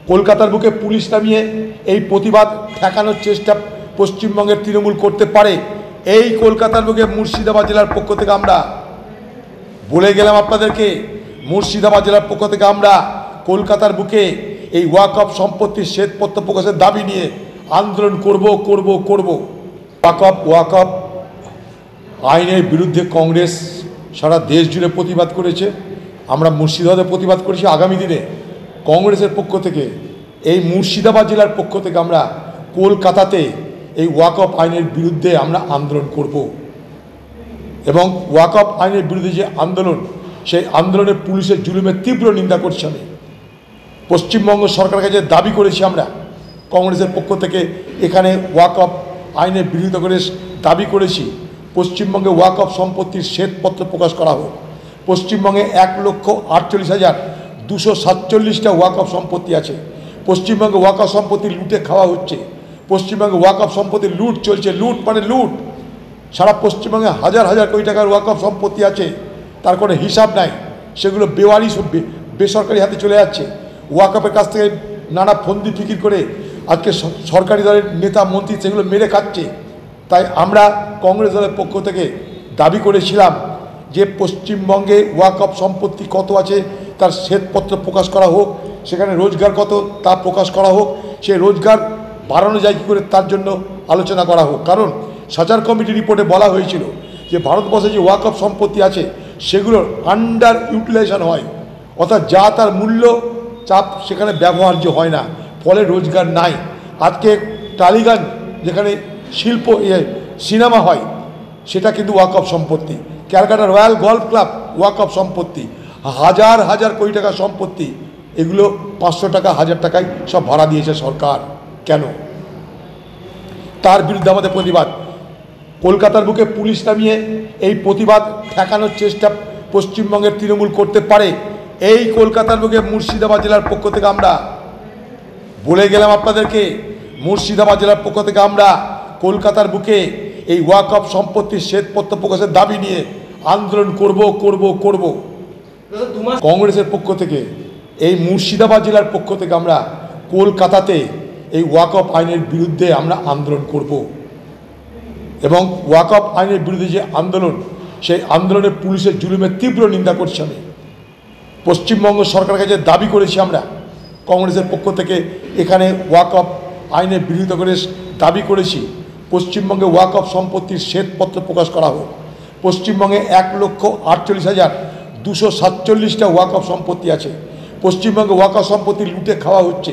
কলকাতার বুকে পুলিশ নামিয়ে এই প্রতিবাদ ঠেকানোর চেষ্টা পশ্চিমবঙ্গের তৃণমূল করতে পারে, এই কলকাতার বুকে মুর্শিদাবাদ জেলার পক্ষ থেকে আমরা বলে গেলাম আপনাদেরকে। মুর্শিদাবাদ জেলার পক্ষ থেকে আমরা কলকাতার বুকে এই ওয়াকফ সম্পত্তির শ্বেতপত্র প্রকাশের দাবি নিয়ে আন্দোলন করব। ওয়াকফ আইনের বিরুদ্ধে কংগ্রেস সারা দেশ জুড়ে প্রতিবাদ করেছে, আমরা মুর্শিদাবাদে প্রতিবাদ করেছি। আগামী দিনে কংগ্রেসের পক্ষ থেকে এই মুর্শিদাবাদ জেলার পক্ষ থেকে আমরা কলকাতাতে এই ওয়াকফ আইনের বিরুদ্ধে আমরা আন্দোলন করব এবং ওয়াকফ আইনের বিরুদ্ধে যে আন্দোলন, সেই আন্দোলনে পুলিশের জুলুমের তীব্র নিন্দা করছি। আমি পশ্চিমবঙ্গ সরকারের কাছে দাবি করেছি, আমরা কংগ্রেসের পক্ষ থেকে এখানে ওয়াকফ আইনের বিরোধিতা করে দাবি করেছি পশ্চিমবঙ্গে ওয়াকফ সম্পত্তির শ্বেতপত্র প্রকাশ করা হোক। পশ্চিমবঙ্গে 1,48,247টা ওয়াকফ সম্পত্তি আছে। পশ্চিমবঙ্গে ওয়াকফ সম্পত্তি লুটে খাওয়া হচ্ছে। পশ্চিমবঙ্গে ওয়াকফ সম্পত্তির লুট চলছে, লুট মানে লুট। সারা পশ্চিমবঙ্গে হাজার হাজার কোটি টাকার ওয়াকফ সম্পত্তি আছে, তার কোনো হিসাব নাই। সেগুলো বেওয়ারিশ বেসরকারি হাতে চলে যাচ্ছে। ওয়াকফের কাছ থেকে নানা ফন্দি ফিকির করে আজকে সরকারি দলের নেতা মন্ত্রী সেগুলো মেরে খাচ্ছে। তাই আমরা কংগ্রেস দলের পক্ষ থেকে দাবি করেছিলাম যে পশ্চিমবঙ্গে ওয়াকফ সম্পত্তি কত আছে তার শ্বেতপত্র প্রকাশ করা হোক, সেখানে রোজগার কত তা প্রকাশ করা হোক, সেই রোজগার বাড়ানো যায় কী করে তার জন্য আলোচনা করা হোক। কারণ সাচার কমিটি রিপোর্টে বলা হয়েছিল যে ভারতবর্ষে যে ওয়াকফ সম্পত্তি আছে সেগুলোর আন্ডার ইউটিলাইজেশন হয়, অর্থাৎ যা তার মূল্য চাপ সেখানে ব্যবহার্য হয় না, ফলে রোজগার নাই। আজকে টালিগঞ্জ যেখানে শিল্প সিনেমা হয় সেটা কিন্তু ওয়াকফ সম্পত্তি। ক্যালকাটা রয়্যাল গল্ফ ক্লাব ওয়াকফ সম্পত্তি। হাজার হাজার কোটি টাকার সম্পত্তি, এগুলো 500 টাকা 1000 টাকায় সব ভাড়া দিয়েছে সরকার। কেন? তার বিরুদ্ধে আমাদের প্রতিবাদ। কলকাতার বুকে পুলিশ নামিয়ে এই প্রতিবাদ ঠেকানোর চেষ্টা পশ্চিমবঙ্গের তৃণমূল করতে পারে, এই কলকাতার বুকে মুর্শিদাবাদ জেলার পক্ষ থেকে আমরা বলে গেলাম আপনাদেরকে। মুর্শিদাবাদ জেলার পক্ষ থেকে আমরা কলকাতার বুকে এই ওয়াকফ সম্পত্তির শ্বেতপত্র প্রকাশের দাবি নিয়ে আন্দোলন করব। কংগ্রেসের পক্ষ থেকে এই মুর্শিদাবাদ জেলার পক্ষ থেকে আমরা কলকাতাতে এই ওয়াকফ আইনের বিরুদ্ধে আমরা আন্দোলন করব এবং ওয়াকফ আইনের বিরুদ্ধে যে আন্দোলন, সেই আন্দোলনে পুলিশের জুলুমের তীব্র নিন্দা করছি। আমি পশ্চিমবঙ্গ সরকারের কাছে দাবি করেছি, আমরা কংগ্রেসের পক্ষ থেকে এখানে ওয়াকফ আইনের বিরোধিতা করে দাবি করেছি পশ্চিমবঙ্গে ওয়াকফ সম্পত্তির শ্বেতপত্র প্রকাশ করা হোক। পশ্চিমবঙ্গে 1,48,247টা ওয়াকফ সম্পত্তি আছে। পশ্চিমবঙ্গে ওয়াকফ সম্পত্তি লুটে খাওয়া হচ্ছে।